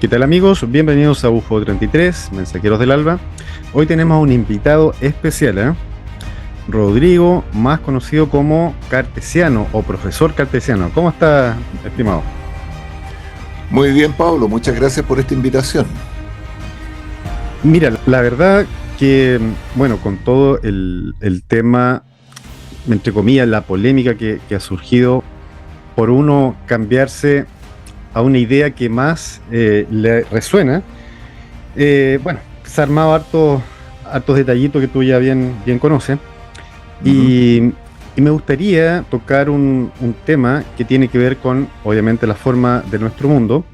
¿Qué tal amigos? Bienvenidos a UFO 33, Mensajeros del Alba. Hoy tenemos un invitado especial, Rodrigo, más conocido como Cartesiano o Profesor Cartesiano. ¿Cómo está, estimado? Muy bien, Pablo, muchas gracias por esta invitación. Mira, la verdad que, bueno, con todo el tema, entre comillas, la polémica que ha surgido por uno cambiarse a una idea que más le resuena, bueno, se ha armado hartos detallitos que tú ya bien conoces. Ujú. Y me gustaría tocar un tema que tiene que ver con, obviamente, la forma de nuestro mundo,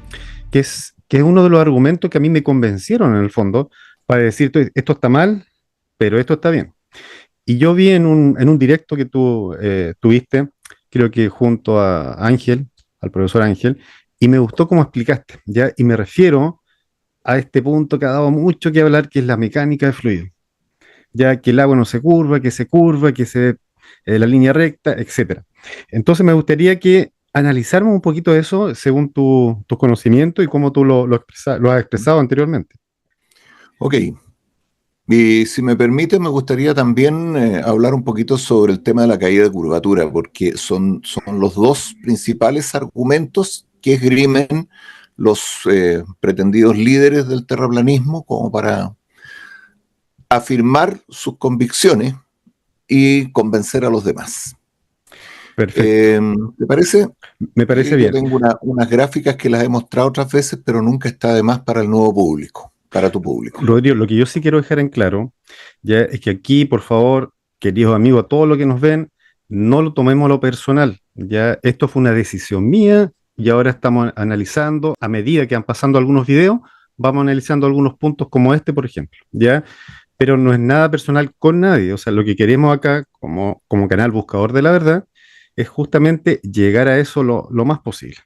que es uno de los argumentos que a mí me convencieron en el fondo para decir, esto está mal, pero esto está bien. Y yo vi en un directo que tú tuviste, creo que junto a Ángel, al profesor Ángel, y me gustó cómo explicaste, ¿ya? Y me refiero a este punto que ha dado mucho que hablar, que es la mecánica de fluido, ya que el agua no se curva, que se la línea recta, etcétera. Entonces me gustaría que analizáramos un poquito eso según tu conocimiento y cómo tú lo has expresado anteriormente. Ok, y si me permite, me gustaría también hablar un poquito sobre el tema de la caída de curvatura, porque son los dos principales argumentos que esgrimen los pretendidos líderes del terraplanismo como para afirmar sus convicciones y convencer a los demás. Perfecto, ¿Te parece? me parece Yo bien. tengo unas gráficas que las he mostrado otras veces, pero nunca está de más para el nuevo público, para tu público. Rodrigo, lo que yo sí quiero dejar en claro, ya es que aquí, por favor, queridos amigos, a todos los que nos ven, no lo tomemos a lo personal. Ya esto fue una decisión mía y ahora estamos analizando, a medida que van pasando algunos videos, vamos analizando algunos puntos como este, por ejemplo, ya, pero no es nada personal con nadie. O sea, lo que queremos acá, como canal buscador de la verdad, es justamente llegar a eso lo más posible.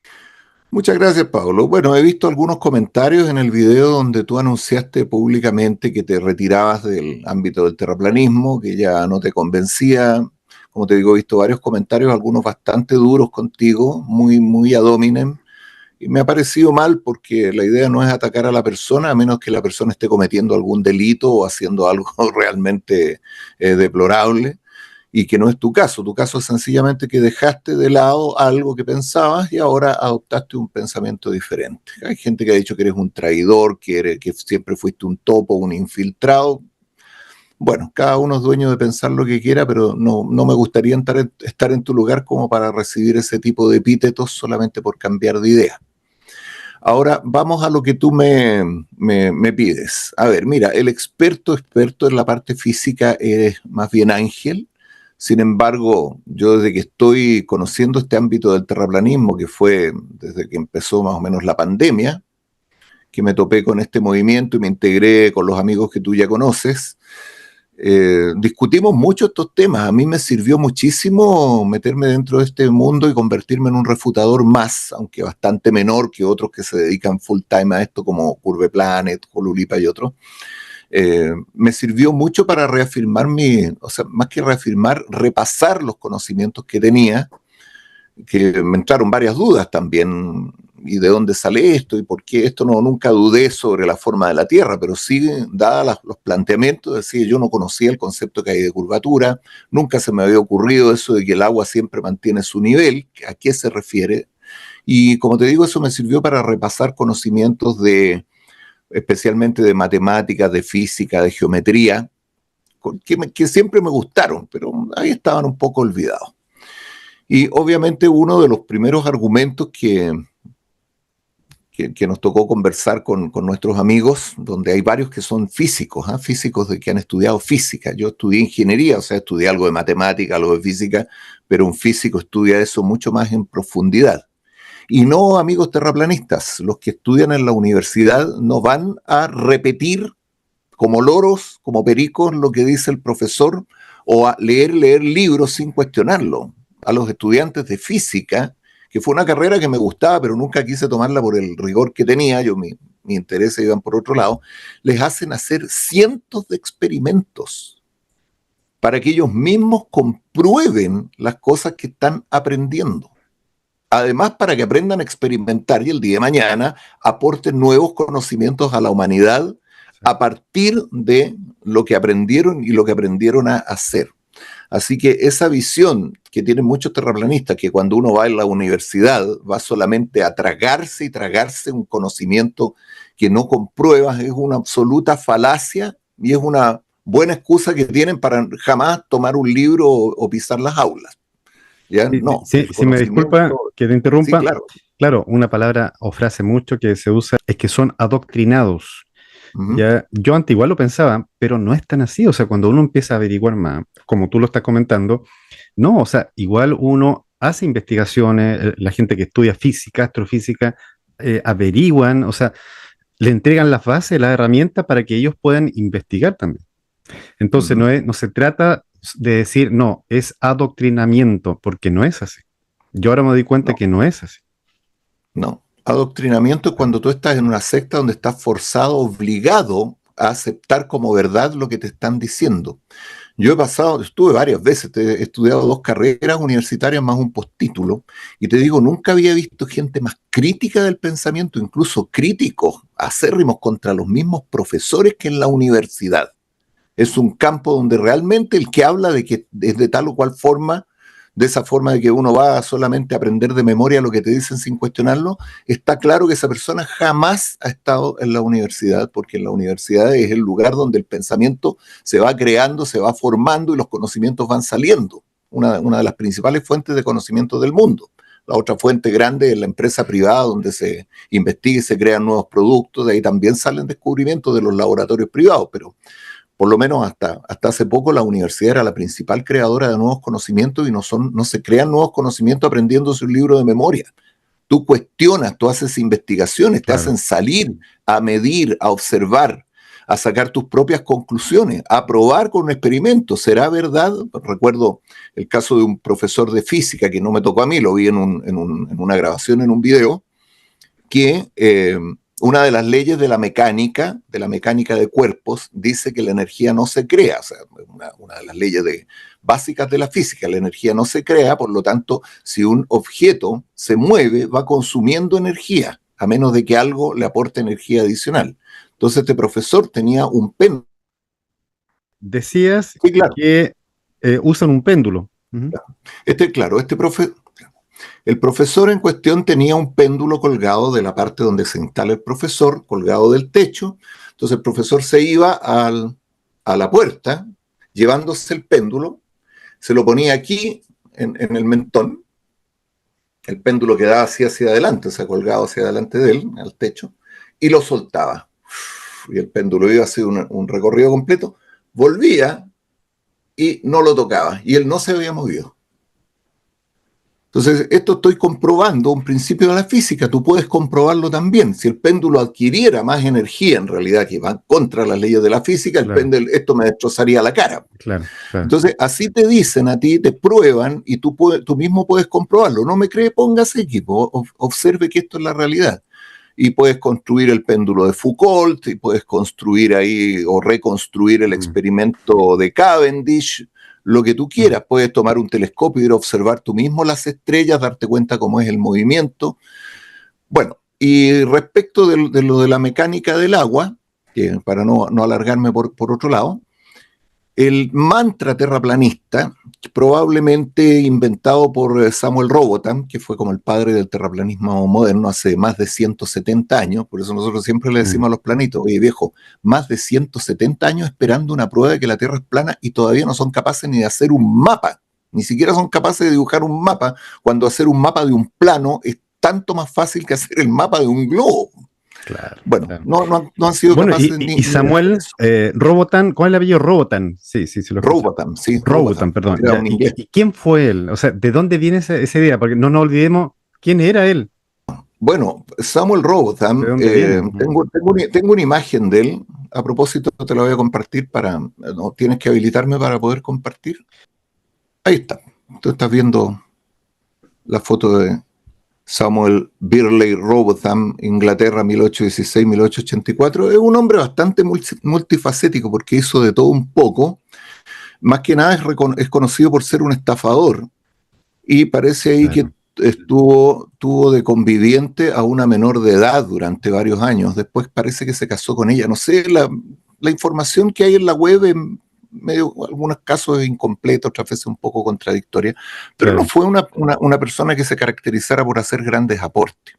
Muchas gracias, Pablo. Bueno, he visto algunos comentarios en el video donde tú anunciaste públicamente que te retirabas del ámbito del terraplanismo, que ya no te convencía. Como te digo, he visto varios comentarios, algunos bastante duros contigo, muy ad hominem. Y me ha parecido mal porque la idea no es atacar a la persona, a menos que la persona esté cometiendo algún delito o haciendo algo realmente deplorable, y que no es tu caso. Tu caso es sencillamente que dejaste de lado algo que pensabas y ahora adoptaste un pensamiento diferente. Hay gente que ha dicho que eres un traidor, que siempre fuiste un topo, un infiltrado. Bueno, cada uno es dueño de pensar lo que quiera, pero no me gustaría estar en tu lugar como para recibir ese tipo de epítetos solamente por cambiar de idea. Ahora vamos a lo que tú me pides. A ver, mira, el experto en la parte física es más bien Ángel. Sin embargo, yo desde que estoy conociendo este ámbito del terraplanismo, que fue desde que empezó más o menos la pandemia, que me topé con este movimiento y me integré con los amigos que tú ya conoces, discutimos mucho estos temas. A mí me sirvió muchísimo meterme dentro de este mundo y convertirme en un refutador más, aunque bastante menor que otros que se dedican full time a esto, como Curve Planet, Holulipa y otros. Me sirvió mucho para reafirmar o sea, más que reafirmar, repasar los conocimientos que tenía, que me entraron varias dudas también, y de dónde sale esto y por qué esto. Nunca dudé sobre la forma de la Tierra, pero sí, dadas los planteamientos, decía, yo no conocía el concepto que hay de curvatura, nunca se me había ocurrido eso de que el agua siempre mantiene su nivel, ¿a qué se refiere? Y como te digo, eso me sirvió para repasar conocimientos especialmente de matemáticas, de física, de geometría, que siempre me gustaron, pero ahí estaban un poco olvidados. Y obviamente uno de los primeros argumentos que nos tocó conversar con nuestros amigos, donde hay varios que son físicos, físicos que han estudiado física. Yo estudié ingeniería, o sea, estudié algo de matemática, algo de física, pero un físico estudia eso mucho más en profundidad. Y no amigos terraplanistas, los que estudian en la universidad no van a repetir como loros, como pericos, lo que dice el profesor, o a leer libros sin cuestionarlo. A los estudiantes de física, que fue una carrera que me gustaba, pero nunca quise tomarla por el rigor que tenía, mi intereses iban por otro lado, les hacen hacer cientos de experimentos para que ellos mismos comprueben las cosas que están aprendiendo. Además, para que aprendan a experimentar y el día de mañana aporten nuevos conocimientos a la humanidad Sí. a partir de lo que aprendieron y lo que aprendieron a hacer. Así que esa visión que tienen muchos terraplanistas, que cuando uno va a la universidad va solamente a tragarse y tragarse un conocimiento que no compruebas, es una absoluta falacia y es una buena excusa que tienen para jamás tomar un libro o pisar las aulas. ¿Ya? No, el Si me disculpa conocimiento, que te sí, interrumpa, claro. claro, una palabra o frase mucho que se usa es que son adoctrinados. Uh-huh. Ya, yo antes igual lo pensaba, pero no es tan así. O sea, cuando uno empieza a averiguar más, como tú lo estás comentando, no, o sea, igual uno hace investigaciones, la gente que estudia física, astrofísica, averiguan, o sea, le entregan las bases, las herramientas para que ellos puedan investigar también. Entonces, Uh-huh. no se trata de decir, no, es adoctrinamiento, porque no es así. Yo ahora me doy cuenta No, que no es así. no. Adoctrinamiento es Claro. cuando tú estás en una secta donde estás forzado, obligado a aceptar como verdad lo que te están diciendo. Yo estuve varias veces, he estudiado 2 carreras universitarias más un postítulo, y te digo, nunca había visto gente más crítica del pensamiento, incluso críticos acérrimos contra los mismos profesores que en la universidad. Es un campo donde realmente el que habla de que es de tal o cual forma, de esa forma de que uno va solamente a aprender de memoria lo que te dicen sin cuestionarlo, está claro que esa persona jamás ha estado en la universidad, porque en la universidad es el lugar donde el pensamiento se va creando, se va formando y los conocimientos van saliendo. Una de las principales fuentes de conocimiento del mundo. La otra fuente grande es la empresa privada, donde se investiga y se crean nuevos productos. De ahí también salen descubrimientos de los laboratorios privados, pero por lo menos hasta hace poco la universidad era la principal creadora de nuevos conocimientos y no se crean nuevos conocimientos aprendiéndose un libro de memoria. Tú cuestionas, tú haces investigaciones, te Claro. hacen salir a medir, a observar, a sacar tus propias conclusiones, a probar con un experimento. ¿Será verdad? Recuerdo el caso de un profesor de física que no me tocó a mí, lo vi en una grabación, en un video, que una de las leyes de la mecánica de cuerpos, dice que la energía no se crea, o sea, una de las leyes básicas de la física, la energía no se crea, por lo tanto, si un objeto se mueve, va consumiendo energía, a menos de que algo le aporte energía adicional. Entonces, este profesor tenía un péndulo. Decías Sí, claro. que usan un péndulo. Ujú. Claro, el profesor en cuestión tenía un péndulo colgado de la parte donde se instala el profesor, colgado del techo. Entonces el profesor se iba a la puerta llevándose el péndulo, se lo ponía aquí en el mentón, el péndulo quedaba así hacia adelante, o sea, colgado hacia adelante de él, al techo, y lo soltaba. Y el péndulo iba a hacer un recorrido completo, volvía y no lo tocaba, y él no se había movido. Entonces, esto estoy comprobando un principio de la física, tú puedes comprobarlo también. Si el péndulo adquiriera más energía, en realidad, que va contra las leyes de la física, Claro, esto me destrozaría la cara. claro, claro. Entonces, así te dicen a ti, te prueban y tú mismo puedes comprobarlo. No me cree, póngase equipo, observe que esto es la realidad. Y puedes construir el péndulo de Foucault, y puedes construir ahí o reconstruir el Mm, experimento de Cavendish, lo que tú mm. quieras. Puedes tomar un telescopio y ir a observar tú mismo las estrellas, darte cuenta cómo es el movimiento. Bueno, y respecto de lo de la mecánica del agua, que para no alargarme por otro lado, el mantra terraplanista, probablemente inventado por Samuel Robotham, que fue como el padre del terraplanismo moderno hace más de 170 años, por eso nosotros siempre le Mm. decimos a los planitos, oye viejo, más de 170 años esperando una prueba de que la Tierra es plana y todavía no son capaces ni de hacer un mapa, ni siquiera son capaces de dibujar un mapa, cuando hacer un mapa de un plano es tanto más fácil que hacer el mapa de un globo. Claro, Bueno, claro. no han sido Bueno, capaces ni y de hacer Samuel eso. Robotan, ¿cuál es el apellido Robotan? Sí, sí, sí lo escuché. Robotham, sí, Robotan, Robotham, perdón. era Ya. un inglés. Y quién fue él? O sea, ¿de dónde viene esa idea? Porque no nos olvidemos quién era él, Bueno, Samuel de Robotham, dónde viene. Mm. tengo una imagen de él. A propósito, te la voy a compartir no, tienes que habilitarme para poder compartir. Ahí está. Tú estás viendo la foto de Samuel Birley Robotham, Inglaterra, 1816-1884. Es un hombre bastante multifacético porque hizo de todo un poco. Más que nada es conocido por ser un estafador. Y parece ahí que Claro. tuvo de conviviente a una menor de edad durante varios años. Después parece que se casó con ella. No sé, la información que hay en la web en medio, en algunos casos es incompleta, otras veces un poco contradictoria, pero Claro. no fue una persona que se caracterizara por hacer grandes aportes.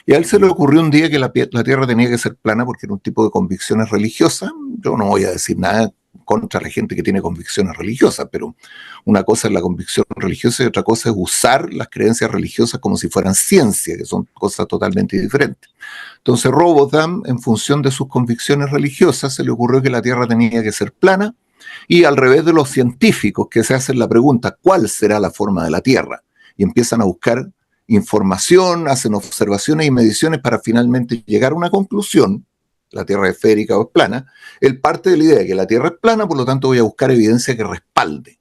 Y a él se le ocurrió un día que la Tierra tenía que ser plana porque era un tipo de convicciones religiosas. Yo no voy a decir nada contra la gente que tiene convicciones religiosas, pero una cosa es la convicción religiosa y otra cosa es usar las creencias religiosas como si fueran ciencia, que son cosas totalmente diferentes. Entonces Robotham, en función de sus convicciones religiosas, se le ocurrió que la Tierra tenía que ser plana, y al revés de los científicos que se hacen la pregunta, ¿cuál será la forma de la Tierra? Y empiezan a buscar información, hacen observaciones y mediciones para finalmente llegar a una conclusión, la Tierra es esférica o es plana. Él parte de la idea de que la Tierra es plana, por lo tanto voy a buscar evidencia que respalde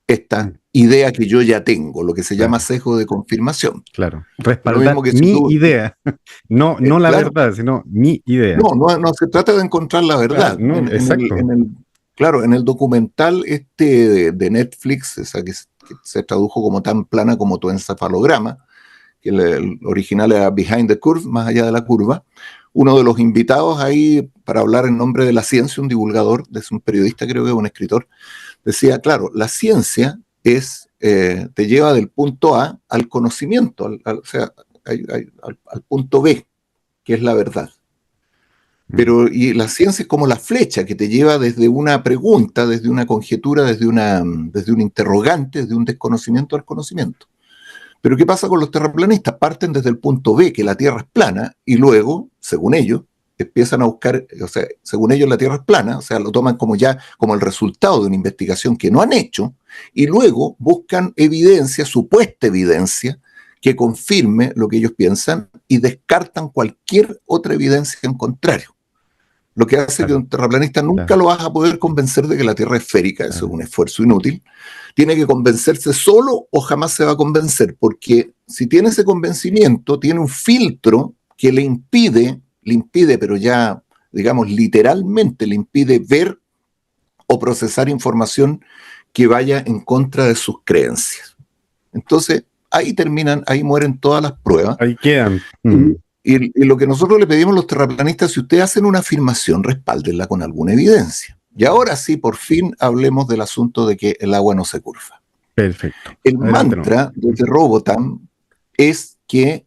esta idea que yo ya tengo, lo que se llama Claro, sesgo de confirmación. claro. Lo mismo Respaldar que si mi tú, idea, no la claro, verdad, sino mi idea. no se trata de encontrar la Claro, verdad. no, exacto. Claro, en el documental de Netflix, esa que se tradujo como Tan plana como tu encefalograma, que el original era Behind the Curve, más allá de la curva, uno de los invitados ahí para hablar en nombre de la ciencia, un divulgador, es un periodista, creo que es un escritor, decía, claro, la ciencia te lleva del punto A al conocimiento, o sea, al punto B, que es la verdad. Mm. Y la ciencia es como la flecha que te lleva desde una pregunta, desde una conjetura, desde un interrogante, desde un desconocimiento al conocimiento. Pero ¿qué pasa con los terraplanistas? Parten desde el punto B, que la Tierra es plana, y luego, según ellos, empiezan a buscar, o sea, según ellos la Tierra es plana, o sea, lo toman como ya como el resultado de una investigación que no han hecho, y luego buscan evidencia, supuesta evidencia, que confirme lo que ellos piensan y descartan cualquier otra evidencia en contrario. Lo que hace que Claro, un terraplanista nunca claro, lo vas a poder convencer de que la Tierra es esférica, eso es claro. un esfuerzo inútil. Tiene que convencerse solo o jamás se va a convencer, porque si tiene ese convencimiento, tiene un filtro que le impide, pero ya, digamos, literalmente le impide ver o procesar información que vaya en contra de sus creencias. Entonces, ahí mueren todas las pruebas. Ahí quedan. Y, y lo que nosotros le pedimos a los terraplanistas, si ustedes hacen una afirmación, respáldenla con alguna evidencia. Y ahora sí, por fin hablemos del asunto de que el agua no se curva. Perfecto. El Adelante, no. mantra de Robotham es que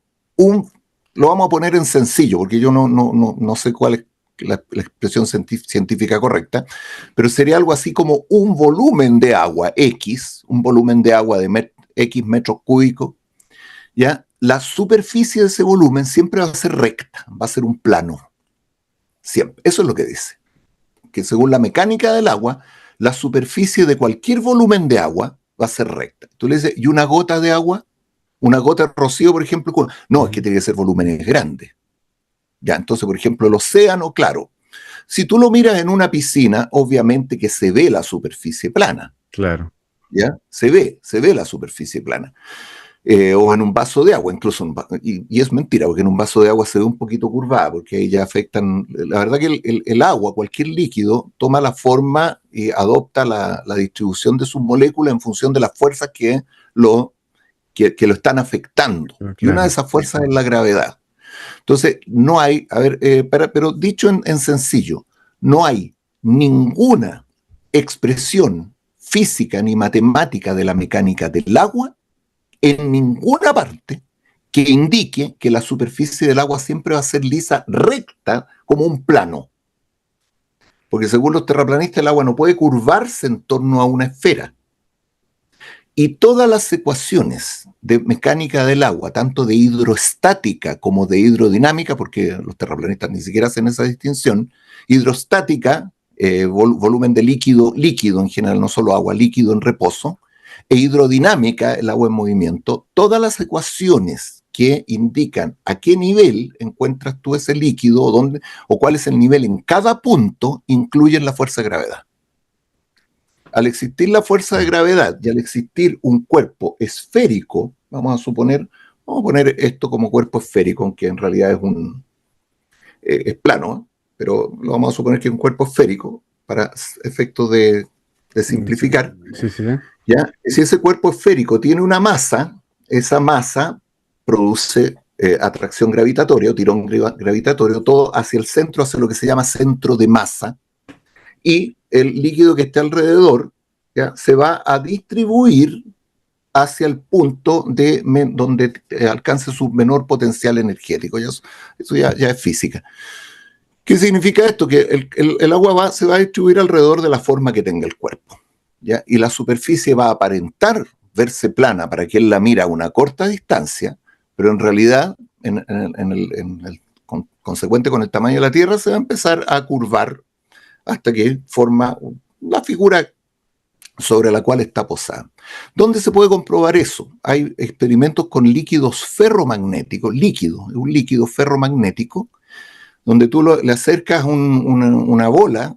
lo vamos a poner en sencillo, porque yo no sé cuál es la expresión científica correcta, pero sería algo así como un volumen de agua X, un volumen de agua de X metros cúbicos, ¿ya? La superficie de ese volumen siempre va a ser recta, va a ser un plano, siempre. Eso es lo que dice, que según la mecánica del agua, la superficie de cualquier volumen de agua va a ser recta. Tú le dices, ¿y una gota de agua? Una gota de rocío, por ejemplo, no, es que tiene que ser volúmenes grandes. Ya, entonces, por ejemplo, el océano, claro. Si tú lo miras en una piscina, obviamente que se ve la superficie plana. Claro. ¿Ya? Se ve la superficie plana. O en un vaso de agua, incluso, y es mentira, porque en un vaso de agua se ve un poquito curvada, porque ahí ya afectan, la verdad que el agua, cualquier líquido, toma la forma y adopta la distribución de sus moléculas en función de las fuerzas que lo están afectando. Y una de Claro. esas fuerzas es la gravedad. Entonces, no hay, a ver, pero dicho en sencillo, no hay ninguna expresión física ni matemática de la mecánica del agua en ninguna parte que indique que la superficie del agua siempre va a ser lisa, recta, como un plano. Porque según los terraplanistas, el agua no puede curvarse en torno a una esfera. Y todas las ecuaciones de mecánica del agua, tanto de hidrostática como de hidrodinámica, porque los terraplanistas ni siquiera hacen esa distinción, hidrostática, volumen de líquido, líquido en general, no solo agua, líquido en reposo, e hidrodinámica, el agua en movimiento, todas las ecuaciones que indican a qué nivel encuentras tú ese líquido o cuál es el nivel en cada punto, incluyen la fuerza de gravedad. Al existir la fuerza de gravedad y al existir un cuerpo esférico, vamos a poner esto como cuerpo esférico, aunque en realidad es plano, pero lo vamos a suponer que es un cuerpo esférico para efectos de simplificar. Sí, sí, sí. ¿Ya? Si ese cuerpo esférico tiene una masa, esa masa produce atracción gravitatoria o tirón gravitatorio, todo hacia el centro, hacia lo que se llama centro de masa, y el líquido que esté alrededor, ¿ya?, se va a distribuir hacia el punto donde alcance su menor potencial energético. Eso ya es física. ¿Qué significa esto? Que el agua se va a distribuir alrededor de la forma que tenga el cuerpo, ¿ya? Y la superficie va a aparentar verse plana para quien la mira a una corta distancia, pero en realidad, consecuente con el tamaño de la Tierra, se va a empezar a curvar hasta que forma la figura sobre la cual está posada. ¿Dónde se puede comprobar eso? Hay experimentos con líquidos ferromagnéticos, un líquido ferromagnético, donde tú le acercas una bola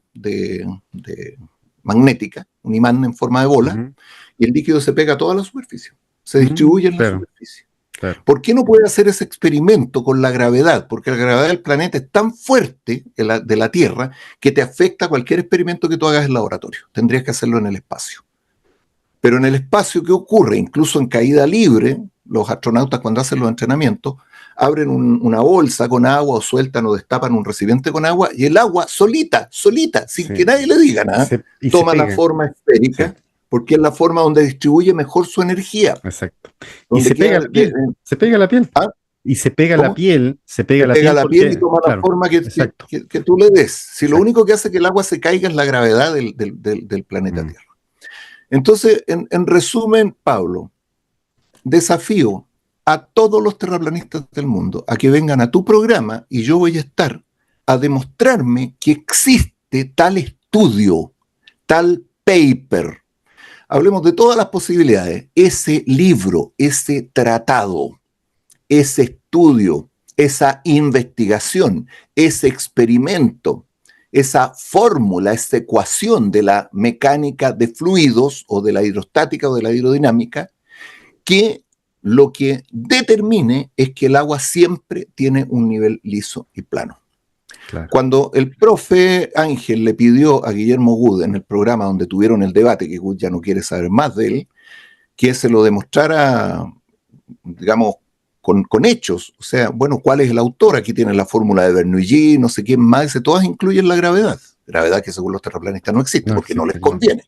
magnética, un imán en forma de bola, y el líquido se pega a toda la superficie, se distribuye en la superficie. Claro. ¿Por qué no puede hacer ese experimento con la gravedad? Porque la gravedad del planeta es tan fuerte, de la Tierra, que te afecta cualquier experimento que tú hagas en laboratorio. Tendrías que hacerlo en el espacio. Pero en el espacio, ¿qué ocurre? Incluso en caída libre, los astronautas, cuando hacen los entrenamientos, abren una bolsa con agua o sueltan o destapan un recipiente con agua, y el agua solita, sin que nadie le diga nada, toma la forma esférica, porque es la forma donde distribuye mejor su energía. Exacto. Y se pega la piel. Se pega la piel. ¿Ah? Y se pega la piel. Se pega la piel y toma la forma que tú le des. Si lo único que hace que el agua se caiga es la gravedad del planeta Tierra. Entonces, en resumen, Pablo, desafío a todos los terraplanistas del mundo a que vengan a tu programa, y yo voy a estar a demostrarme que existe tal estudio, tal paper. Hablemos de todas las posibilidades. Ese libro, ese tratado, ese estudio, esa investigación, ese experimento, esa fórmula, esa ecuación de la mecánica de fluidos o de la hidrostática o de la hidrodinámica, que lo que determine es que el agua siempre tiene un nivel liso y plano. Claro. Cuando el profe Ángel le pidió a Guillermo Wood en el programa donde tuvieron el debate, que Wood ya no quiere saber más de él, que se lo demostrara, digamos, con hechos, o sea, bueno, ¿cuál es el autor? Aquí tienen la fórmula de Bernoulli, no sé quién más, todas incluyen la gravedad que según los terraplanistas no existe, porque no les conviene.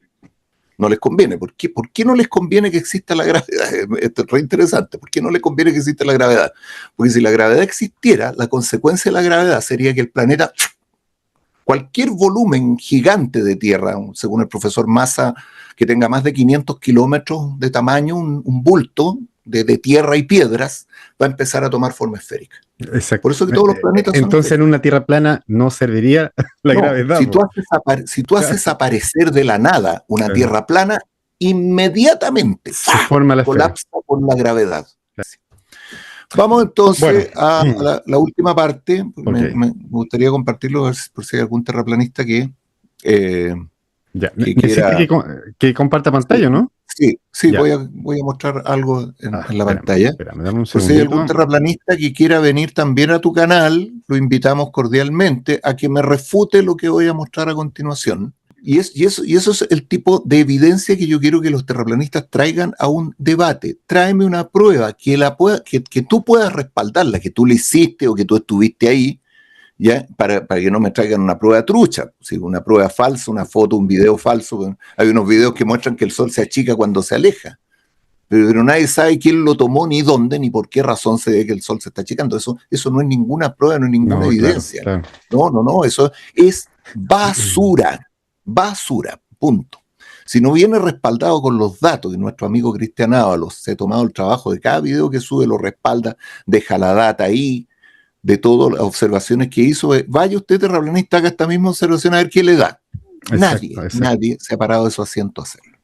No les conviene. ¿Por qué no les conviene que exista la gravedad? Esto es re interesante. ¿Por qué no les conviene que exista la gravedad? Porque si la gravedad existiera, la consecuencia de la gravedad sería que el planeta, cualquier volumen gigante de Tierra, según el profesor Massa, que tenga más de 500 kilómetros de tamaño, un bulto de tierra y piedras, va a empezar a tomar forma esférica. Exacto. Por eso que todos los planetas entonces son en una Tierra plana no serviría la gravedad. Si tú haces aparecer de la nada una Tierra plana, inmediatamente se forma la colapsa por la gravedad. Vamos entonces a la última parte. Me gustaría compartirlo por si hay algún terraplanista que quiera... que comparta pantalla, ¿no? Sí, voy a mostrar algo en la pantalla. Espérame, dame un por si hay algún terraplanista que quiera venir también a tu canal, lo invitamos cordialmente a que me refute lo que voy a mostrar a continuación. Y eso es el tipo de evidencia que yo quiero que los terraplanistas traigan a un debate. Tráeme una prueba que tú puedas respaldarla, que tú la hiciste o que tú estuviste ahí, ¿ya? Para que no me traigan una prueba trucha, ¿sí? Una prueba falsa, una foto, un video falso. Hay unos videos que muestran que el sol se achica cuando se aleja, pero nadie sabe quién lo tomó, ni dónde, ni por qué razón se ve que el sol se está achicando. Eso no es ninguna prueba, no es ninguna evidencia. Claro. No, eso es basura, punto. Si no viene respaldado con los datos, y nuestro amigo Cristian Ábalos se ha tomado el trabajo de cada video que sube, lo respalda, deja la data ahí, de todas las observaciones que hizo, vaya usted terraplanista, haga esta misma observación a ver qué le da. Nadie se ha parado de su asiento a hacerlo.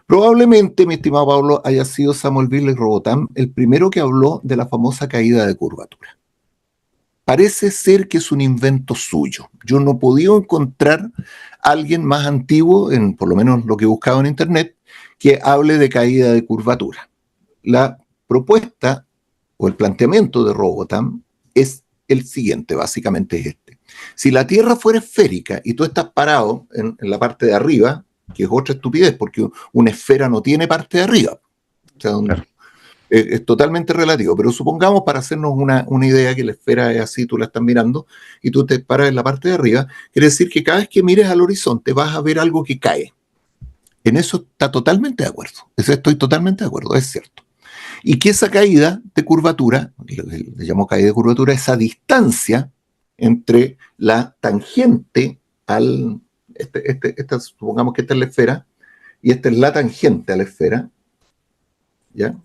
Probablemente, mi estimado Pablo, haya sido Samuel Virles Robotham el primero que habló de la famosa caída de curvatura. Parece ser que es un invento suyo. Yo no he podido encontrar a alguien más antiguo, por lo menos lo que he buscado en internet, que hable de caída de curvatura. La propuesta o el planteamiento de Robotham es el siguiente, básicamente es este. Si la Tierra fuera esférica y tú estás parado en la parte de arriba, que es otra estupidez, porque una esfera no tiene parte de arriba. O sea, claro. Es totalmente relativo, pero supongamos, para hacernos una idea, que la esfera es así, tú la estás mirando y tú te paras en la parte de arriba, quiere decir que cada vez que mires al horizonte vas a ver algo que cae. En eso está totalmente de acuerdo. Eso estoy totalmente de acuerdo, es cierto. Y que esa caída de curvatura, le llamo caída de curvatura, esa distancia entre la tangente al... supongamos que esta es la esfera, y esta es la tangente a la esfera, ¿ya?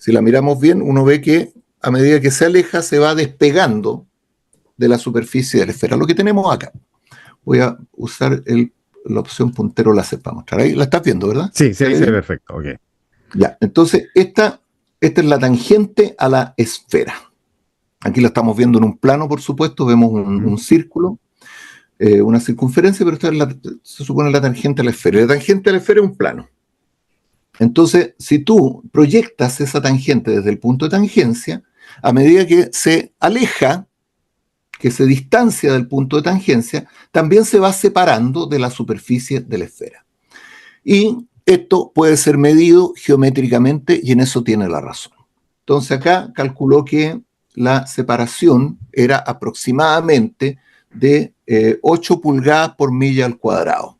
Si la miramos bien, uno ve que a medida que se aleja, se va despegando de la superficie de la esfera. Lo que tenemos acá. Voy a usar la opción puntero láser para mostrar. Ahí la estás viendo, ¿verdad? Sí, sí, ahí se ve perfecto. Okay. Ya, entonces esta es la tangente a la esfera. Aquí la estamos viendo en un plano, por supuesto. Vemos un círculo, una circunferencia, pero esta es se supone la tangente a la esfera. La tangente a la esfera es un plano. Entonces, si tú proyectas esa tangente desde el punto de tangencia, a medida que se aleja, que se distancia del punto de tangencia, también se va separando de la superficie de la esfera. Y esto puede ser medido geométricamente y en eso tiene la razón. Entonces acá calculó que la separación era aproximadamente de 8 pulgadas por milla al cuadrado.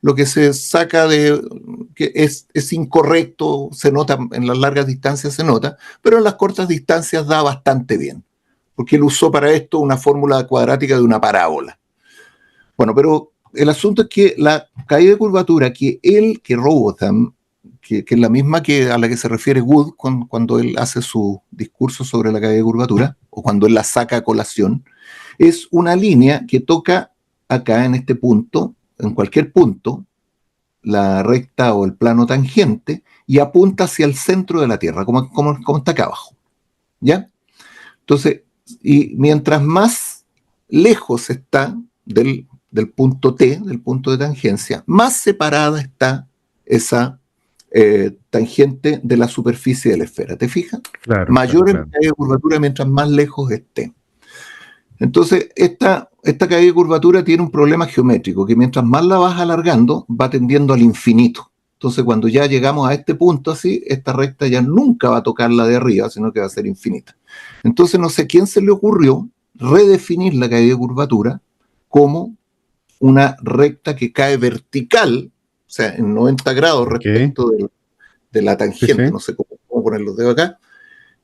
Lo que se saca de que es incorrecto, se nota, en las largas distancias se nota, pero en las cortas distancias da bastante bien, porque él usó para esto una fórmula cuadrática de una parábola. Bueno, pero el asunto es que la caída de curvatura que Robotham, que es la misma a la que se refiere Wood cuando él hace su discurso sobre la caída de curvatura, o cuando él la saca a colación, es una línea que toca acá en este punto, en cualquier punto, la recta o el plano tangente, y apunta hacia el centro de la Tierra, como está acá abajo. ¿Ya? Entonces, y mientras más lejos está del punto T, del punto de tangencia, más separada está esa tangente de la superficie de la esfera. ¿Te fijas? Claro, Mayor claro. en caída de curvatura mientras más lejos esté. Entonces, esta caída de curvatura tiene un problema geométrico, que mientras más la vas alargando, va tendiendo al infinito. Entonces, cuando ya llegamos a este punto así, esta recta ya nunca va a tocar la de arriba, sino que va a ser infinita. Entonces, no sé quién se le ocurrió redefinir la caída de curvatura como una recta que cae vertical, o sea, en 90 grados respecto de la tangente. Sí. No sé cómo poner los dedos acá.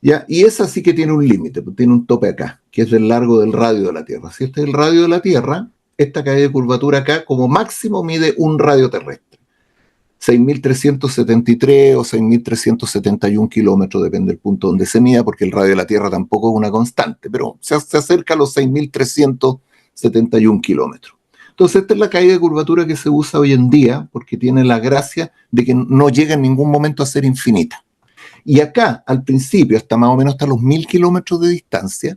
¿Ya? Y esa sí que tiene un límite, tiene un tope acá, que es el largo del radio de la Tierra. Si este es el radio de la Tierra, esta caída de curvatura acá como máximo mide un radio terrestre. 6.373 o 6.371 kilómetros, depende del punto donde se mida, porque el radio de la Tierra tampoco es una constante, pero se acerca a los 6.371 kilómetros. Entonces esta es la caída de curvatura que se usa hoy en día, porque tiene la gracia de que no llega en ningún momento a ser infinita. Y acá, al principio, hasta más o menos hasta los 1.000 kilómetros de distancia,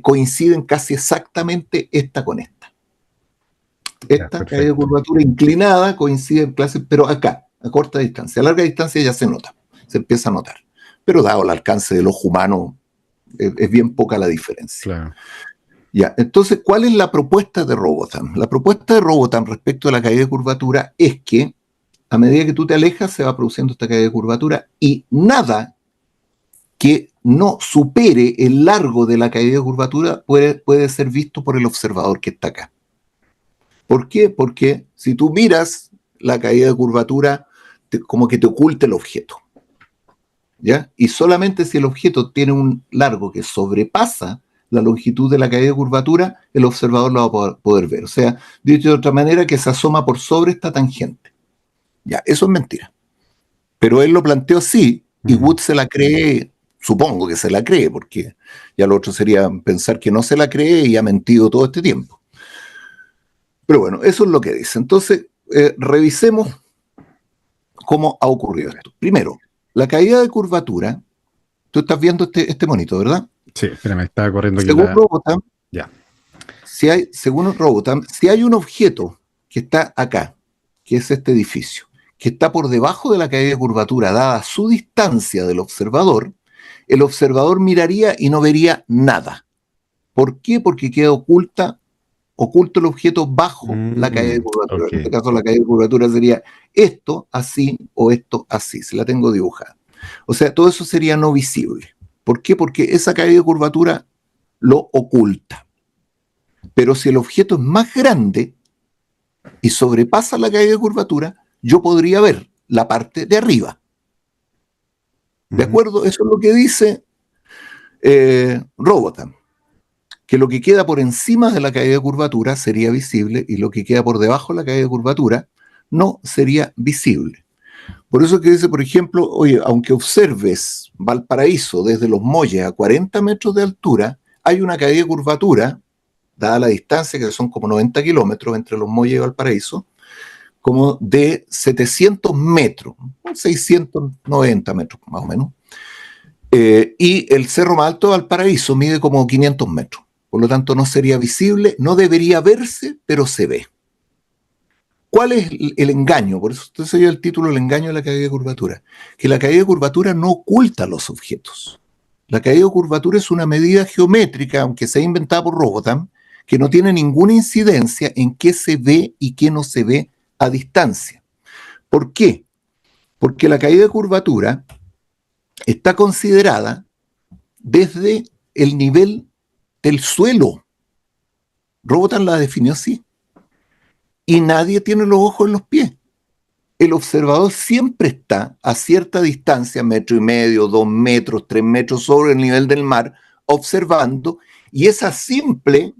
coinciden casi exactamente esta con esta. Esta caída de curvatura inclinada coincide en clase, pero acá, a corta distancia. A larga distancia ya se nota, se empieza a notar. Pero dado el alcance del ojo humano, es bien poca la diferencia. Claro. Ya, entonces, ¿cuál es la propuesta de Robotham? La propuesta de Robotham respecto a la caída de curvatura es que a medida que tú te alejas, se va produciendo esta caída de curvatura y nada que no supere el largo de la caída de curvatura puede ser visto por el observador que está acá. ¿Por qué? Porque si tú miras la caída de curvatura, como que te oculta el objeto. ¿Ya? Y solamente si el objeto tiene un largo que sobrepasa la longitud de la caída de curvatura, el observador lo va a poder ver. O sea, dicho de otra manera, que se asoma por sobre esta tangente. Ya, eso es mentira. Pero él lo planteó así, y Wood se la cree, supongo que se la cree, porque ya lo otro sería pensar que no se la cree y ha mentido todo este tiempo. Pero bueno, eso es lo que dice. Entonces, revisemos cómo ha ocurrido esto. Primero, la caída de curvatura, tú estás viendo este monito, ¿verdad? Sí, espérame, estaba corriendo aquí. Según Robotham, ya. Según Robotham, si hay un objeto que está acá, que es este edificio, que está por debajo de la caída de curvatura, dada su distancia del observador, el observador miraría y no vería nada. ¿Por qué? Porque queda oculto el objeto bajo la caída de curvatura. Okay. En este caso, la caída de curvatura sería esto así o esto así. Se la tengo dibujada. O sea, todo eso sería no visible. ¿Por qué? Porque esa caída de curvatura lo oculta. Pero si el objeto es más grande y sobrepasa la caída de curvatura, yo podría ver la parte de arriba. ¿De acuerdo? Eso es lo que dice Robotham, que lo que queda por encima de la caída de curvatura sería visible y lo que queda por debajo de la caída de curvatura no sería visible. Por eso que dice, por ejemplo, oye, aunque observes Valparaíso desde Los Molles a 40 metros de altura, hay una caída de curvatura, dada la distancia, que son como 90 kilómetros entre Los Molles y Valparaíso, como de 700 metros, 690 metros más o menos. Y el cerro más alto de Valparaíso mide como 500 metros. Por lo tanto, no sería visible, no debería verse, pero se ve. ¿Cuál es el engaño? Por eso se dio el título El engaño de la caída de curvatura. Que la caída de curvatura no oculta los objetos. La caída de curvatura es una medida geométrica, aunque sea inventada por Robotham, que no tiene ninguna incidencia en qué se ve y qué no se ve a distancia. ¿Por qué? Porque la caída de curvatura está considerada desde el nivel del suelo. Robotham la definió así. Y nadie tiene los ojos en los pies. El observador siempre está a cierta distancia, 1,5 metros, 2 metros, 3 metros sobre el nivel del mar, observando, y esa simple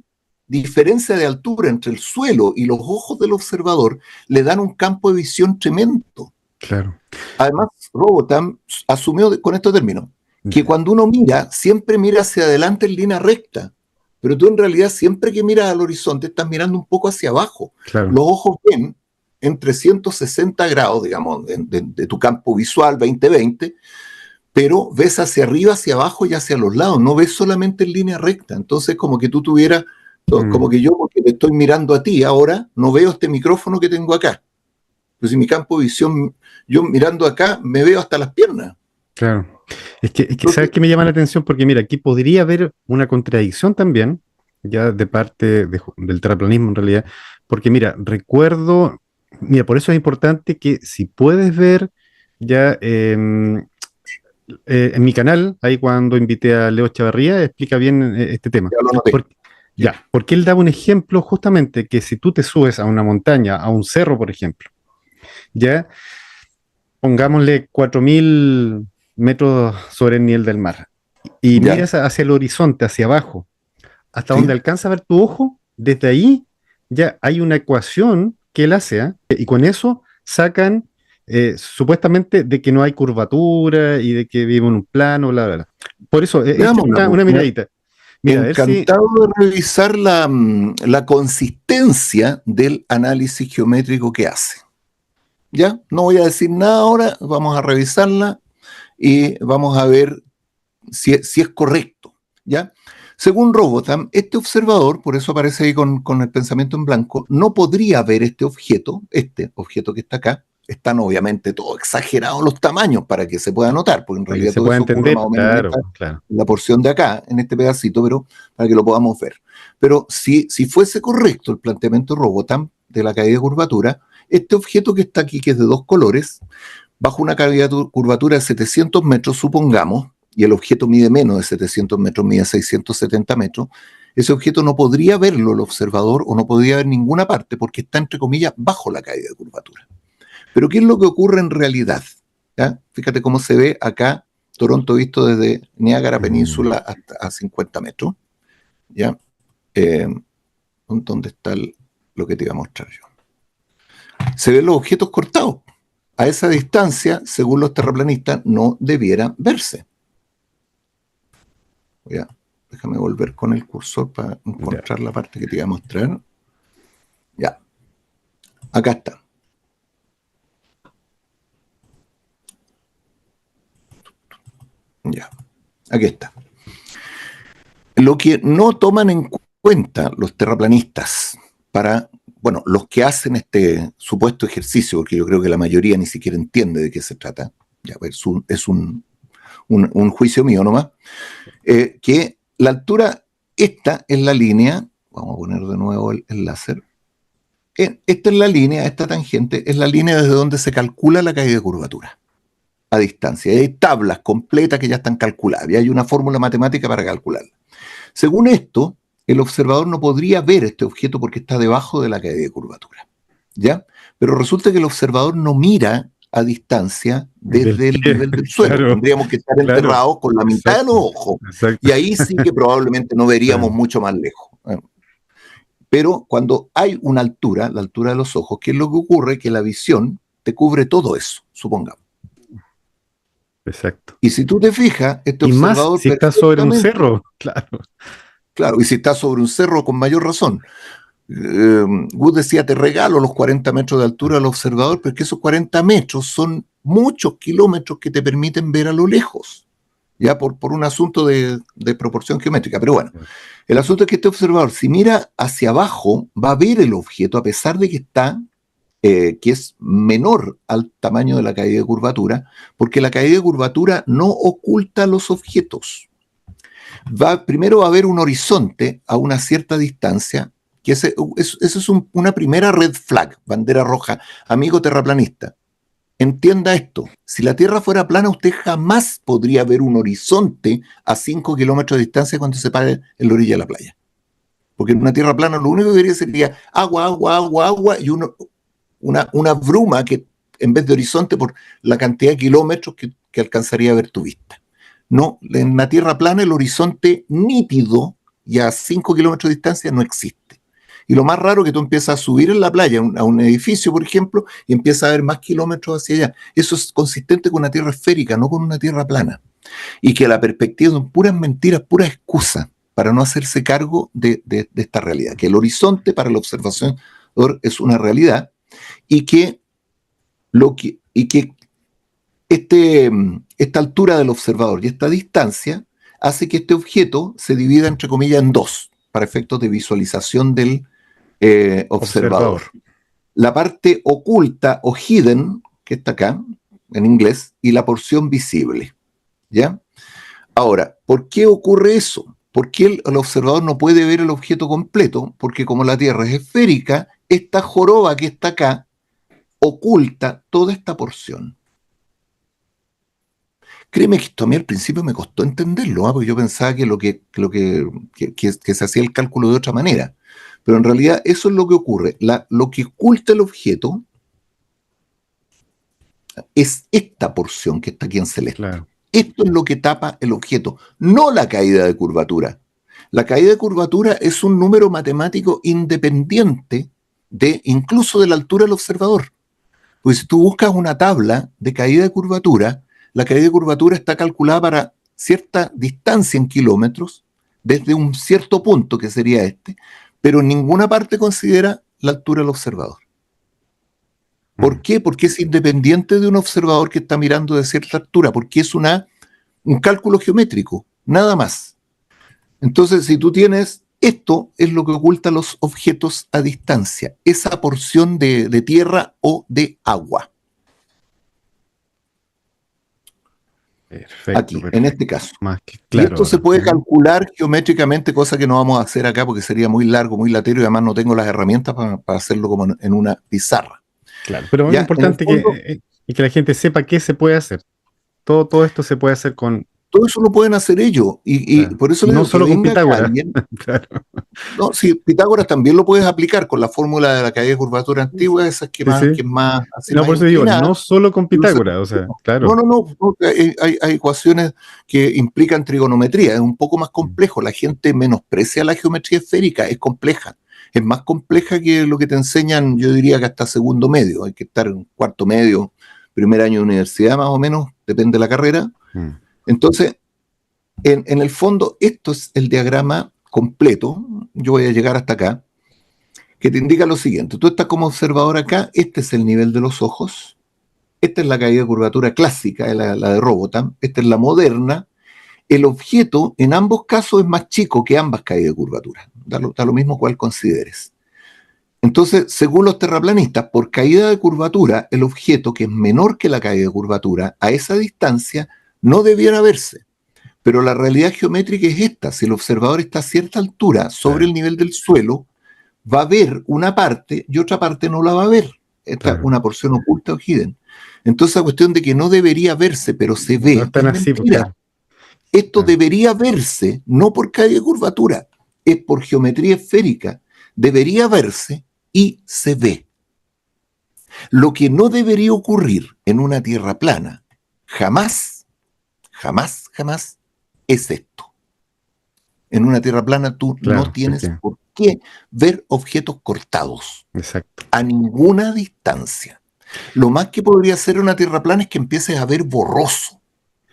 diferencia de altura entre el suelo y los ojos del observador le dan un campo de visión tremendo. Claro. Además, Robotham asumió, con estos términos, que cuando uno mira, siempre mira hacia adelante en línea recta, pero tú en realidad siempre que miras al horizonte estás mirando un poco hacia abajo. Claro. Los ojos ven en 360 grados, digamos, de tu campo visual 20/20, pero ves hacia arriba, hacia abajo y hacia los lados, no ves solamente en línea recta. Entonces, como que tú tuvieras, como que yo, porque te estoy mirando a ti ahora, no veo este micrófono que tengo acá. Pues si mi campo de visión, yo mirando acá, me veo hasta las piernas. Claro. Es que ¿sabes qué me llama la atención? Porque mira, aquí podría haber una contradicción también, ya de parte del terraplanismo en realidad, porque mira, recuerdo, mira, por eso es importante que si puedes ver ya en mi canal, ahí cuando invité a Leo Chavarría, explica bien este tema. Ya lo noté. Porque él daba un ejemplo justamente que si tú te subes a una montaña, a un cerro, por ejemplo, ya pongámosle 4.000 metros sobre el nivel del mar y Ya. miras hacia el horizonte, hacia abajo, hasta Sí. donde alcanza a ver tu ojo, desde ahí ya hay una ecuación que él hace, ¿eh? Y con eso sacan supuestamente de que no hay curvatura y de que vive en un plano, bla, bla, bla. Por eso, Veamos una miradita. Mira, a ver si... Encantado de revisar la consistencia del análisis geométrico que hace. ¿Ya? No voy a decir nada ahora, vamos a revisarla y vamos a ver si es correcto. ¿Ya? Según Robotham, este observador, por eso aparece ahí con el pensamiento en blanco, no podría ver este objeto que está acá. Están obviamente todos exagerados los tamaños para que se pueda notar, porque en realidad se todo puede eso ocurre entender, más o menos claro. en la porción de acá, en este pedacito, pero para que lo podamos ver. Pero si fuese correcto el planteamiento Robotham de la caída de curvatura, este objeto que está aquí, que es de dos colores, bajo una caída de curvatura de 700 metros, supongamos, y el objeto mide menos de 700 metros, mide 670 metros, ese objeto no podría verlo el observador o no podría ver ninguna parte porque está, entre comillas, bajo la caída de curvatura. Pero ¿qué es lo que ocurre en realidad? ¿Ya? Fíjate cómo se ve acá Toronto visto desde Niágara Península hasta a 50 metros. ¿Ya? ¿Dónde está lo que te iba a mostrar yo? Se ven los objetos cortados. A esa distancia, según los terraplanistas, no debiera verse. Déjame volver con el cursor para encontrar la parte que te iba a mostrar. Ya. Acá está. Ya. Aquí está. Lo que no toman en cuenta los terraplanistas para, bueno, los que hacen este supuesto ejercicio, porque yo creo que la mayoría ni siquiera entiende de qué se trata, ya, es un juicio mío nomás, que la altura, esta es la línea, vamos a poner de nuevo el láser, esta es la línea, esta tangente, es la línea desde donde se calcula la caída de curvatura. a distancia. Hay tablas completas que ya están calculadas y hay una fórmula matemática para calcularla. Según esto, el observador no podría ver este objeto porque está debajo de la caída de curvatura, ¿ya? Pero resulta que el observador no mira a distancia desde el nivel del suelo. Claro, Tendríamos que estar claro, enterrados con la mitad de los exacto, ojos. exacto. Y ahí sí que probablemente no veríamos Sí. mucho más lejos. Pero cuando hay una altura, la altura de los ojos, ¿qué es lo que ocurre? Que la visión te cubre todo eso, supongamos. Exacto. Y si tú te fijas, este Y más observador si estás sobre un perfectamente, cerro, claro. claro, y si está sobre un cerro con mayor razón. Wood decía, te regalo los 40 metros de altura al observador, pero es que esos 40 metros son muchos kilómetros que te permiten ver a lo lejos, ya por un asunto de proporción geométrica. Pero bueno, el asunto es que este observador, si mira hacia abajo, va a ver el objeto a pesar de que está, que es menor al tamaño de la caída de curvatura, porque la caída de curvatura no oculta los objetos. Primero va a haber un horizonte a una cierta distancia, que esa es una primera red flag, bandera roja. Amigo terraplanista, entienda esto. Si la Tierra fuera plana, usted jamás podría ver un horizonte a 5 kilómetros de distancia cuando se pare en la orilla de la playa. Porque en una Tierra plana lo único que vería sería agua, agua, agua, agua y una bruma que en vez de horizonte por la cantidad de kilómetros que alcanzaría a ver tu vista. No, en la Tierra plana el horizonte nítido y a 5 kilómetros de distancia no existe. Y lo más raro es que tú empiezas a subir en la playa a un edificio, por ejemplo, y empiezas a ver más kilómetros hacia allá. Eso es consistente con una Tierra esférica, no con una Tierra plana. Y que la perspectiva son puras mentiras, puras excusas para no hacerse cargo de esta realidad. Que el horizonte para el observador es una realidad y que esta altura del observador y esta distancia hace que este objeto se divida, entre comillas, en dos, para efectos de visualización del observador. La parte oculta o hidden, que está acá, en inglés, y la porción visible, ¿ya? Ahora, ¿por qué ocurre eso? ¿Por qué el observador no puede ver el objeto completo? Porque como la Tierra es esférica, esta joroba que está acá oculta toda esta porción. Créeme que esto a mí al principio me costó entenderlo, porque yo pensaba que se hacía el cálculo de otra manera. Pero en realidad eso es lo que ocurre. Lo que oculta el objeto es esta porción que está aquí en celeste. Claro. Esto es lo que tapa el objeto, no la caída de curvatura. La caída de curvatura es un número matemático independiente incluso de la altura del observador. Pues si tú buscas una tabla de caída de curvatura, la caída de curvatura está calculada para cierta distancia en kilómetros, desde un cierto punto, que sería este, pero en ninguna parte considera la altura del observador. ¿Por qué? Porque es independiente de un observador que está mirando de cierta altura, porque es un cálculo geométrico, nada más. Entonces, si tú tienes esto, es lo que oculta los objetos a distancia, esa porción de tierra o de agua. Perfecto, aquí, perfecto. en este caso. Más que claro. Y esto se puede calcular geométricamente, cosa que no vamos a hacer acá porque sería muy largo, muy latero y además no tengo las herramientas para hacerlo como en una pizarra. Claro, pero es Ya, importante que la gente sepa qué se puede hacer. Todo esto se puede hacer con... Todo eso lo pueden hacer ellos y Claro. por eso Y les no digo que solo con venga acá Pitágoras. alguien. Claro. No, sí, Pitágoras también lo puedes aplicar con la fórmula de la caída de curvatura antigua, esa Sí, que es más, así no, más por eso digo, inclinada. no solo con Pitágoras, o sea, claro. No, hay ecuaciones que implican trigonometría, es un poco más complejo. La gente menosprecia la geometría esférica, es compleja. Es más compleja que lo que te enseñan, yo diría que hasta segundo medio. Hay que estar en cuarto medio, primer año de universidad más o menos, depende de la carrera. Entonces, en el fondo, esto es el diagrama completo. Yo voy a llegar hasta acá, que te indica lo siguiente. Tú estás como observador acá, este es el nivel de los ojos. Esta es la caída de curvatura clásica, la de Robotham. Esta es la moderna. El objeto, en ambos casos, es más chico que ambas caídas de curvatura. Da lo mismo cual consideres. Entonces, según los terraplanistas, por caída de curvatura, el objeto, que es menor que la caída de curvatura, a esa distancia, no debiera verse. Pero la realidad geométrica es esta. Si el observador está a cierta altura sobre el nivel del suelo, va a ver una parte y otra parte no la va a ver. Esta es una porción oculta o hidden. Entonces la cuestión de que no debería verse, pero se No ve, están es así, pues, mentira. claro. Esto Claro. debería verse no porque haya curvatura, es por geometría esférica. Debería verse y se ve. Lo que no debería ocurrir en una tierra plana, jamás, jamás, jamás, es esto. En una tierra plana tú no Claro, tienes porque, por qué ver objetos cortados exacto. a ninguna distancia. Lo más que podría ser una tierra plana es que empieces a ver borroso.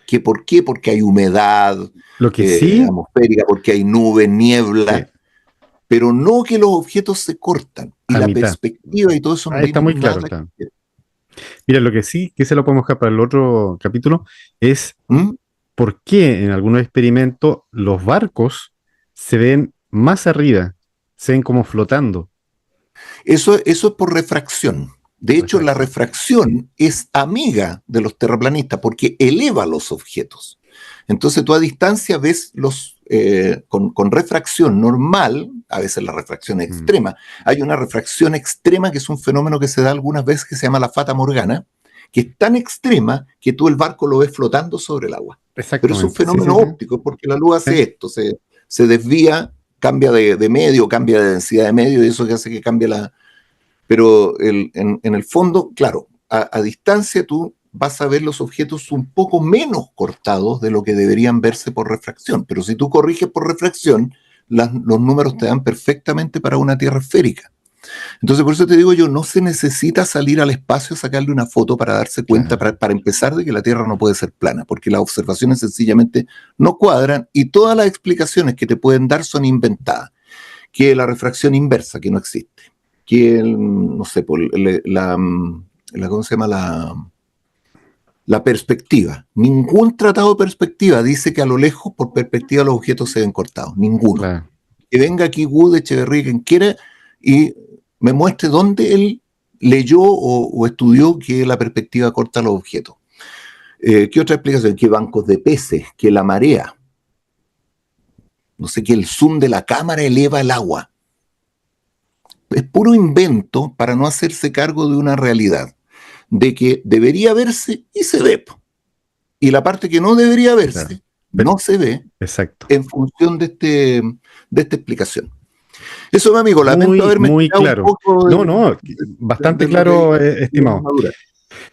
¿Que por qué? Porque hay humedad Lo que sí, atmosférica, porque hay nubes, sí, niebla, pero no que los objetos se cortan. Y a la mitad. perspectiva y todo eso no Ahí está tiene muy claro, nada que claro. ver. Mira, lo que sí, que se lo podemos dejar para el otro capítulo, es ¿Mm? por qué en algunos experimentos los barcos se ven más arriba, se ven como flotando. Eso es por refracción. De hecho, la Refracción. refracción es amiga de los terraplanistas porque eleva los objetos. Entonces tú a distancia ves con refracción normal, a veces la refracción Mm, extrema. Hay una refracción extrema que es un fenómeno que se da algunas veces que se llama la fata morgana, que es tan extrema que tú el barco lo ves flotando sobre el agua. Pero es un exactamente. Sí, sí, fenómeno sí. óptico porque la luz Sí, hace esto, se desvía, cambia de medio, cambia de densidad de medio y eso que hace que cambie la... Pero en el fondo, claro, a distancia tú vas a ver los objetos un poco menos cortados de lo que deberían verse por refracción. Pero si tú corriges por refracción, los números te dan perfectamente para una Tierra esférica. Entonces, por eso te digo yo, no se necesita salir al espacio a sacarle una foto para darse cuenta, claro. para empezar, de que la Tierra no puede ser plana, porque las observaciones sencillamente no cuadran y todas las explicaciones que te pueden dar son inventadas. Que la refracción inversa, que no existe. Que, no sé, ¿cómo se llama? La perspectiva. Ningún tratado de perspectiva dice que a lo lejos, por perspectiva, los objetos se ven cortados. Ninguno. Claro. Que venga aquí Wood, Echeverría, quien quiera, y me muestre dónde él leyó o estudió que la perspectiva corta los objetos. ¿Qué otra explicación? Que bancos de peces, que la marea, no sé, que el zoom de la cámara eleva el agua. Es puro invento para no hacerse cargo de una realidad, de que debería verse y se ve. Y la parte que no debería Claro. verse, Pero, no se ve exacto. en función de esta explicación. Eso, mi amigo, lamento Muy, haberme muy estirado un claro. poco No, no, bastante de lo que claro, de la estimado. armadura.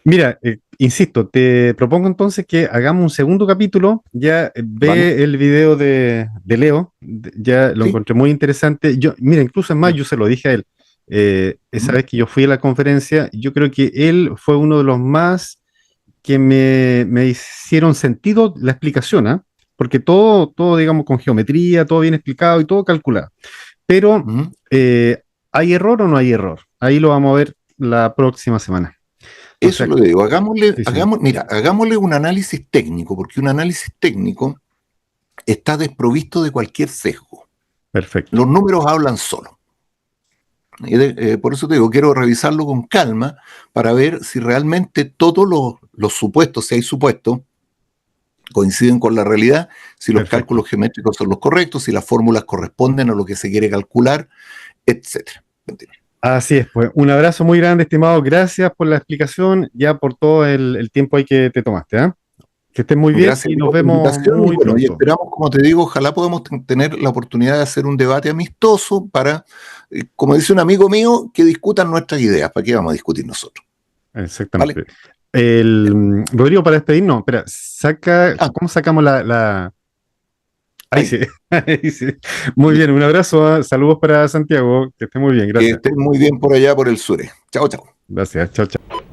Mira, insisto, te propongo entonces que hagamos un segundo capítulo. Ya ¿Vale? ve el video de Leo, ya lo Sí. encontré muy interesante. Yo, mira, incluso es más, yo se lo dije a él. Esa Ujú. vez que yo fui a la conferencia, yo creo que él fue uno de los más que me hicieron sentido la explicación, ¿ah? Porque todo, digamos, con geometría, todo bien explicado y todo calculado. Pero, Ujú. ¿hay error o no hay error? Ahí lo vamos a ver la próxima semana. O Eso sea, es lo que digo. Hagámosle, sí, sí, mira, hagámosle un análisis técnico, porque un análisis técnico está desprovisto de cualquier sesgo. perfecto. Los números hablan solos. Por eso te digo, quiero revisarlo con calma para ver si realmente todos los supuestos, si hay supuestos, coinciden con la realidad, si los Perfecto. cálculos geométricos son los correctos, si las fórmulas corresponden a lo que se quiere calcular, etcétera. Así es, pues un abrazo muy grande, estimado. Gracias por la explicación, ya por todo el tiempo ahí que te tomaste, ¿ah? Que estés muy bien Gracias y nos por la vemos invitación y muy bueno, y pronto. esperamos, como te digo, ojalá podamos tener la oportunidad de hacer un debate amistoso para, como dice un amigo mío, que discutan nuestras ideas. ¿Para qué vamos a discutir nosotros? ¿Vale? Exactamente. Ya. Rodrigo, para despedirnos, espera, Ah, ¿cómo sacamos la... Ahí ahí. sí, ahí sí. Muy bien, un abrazo, ¿ah? Saludos para Santiago, que esté muy bien, Que gracias. estén muy bien por allá, por el sur. Chao, chao. Gracias, chao, chao.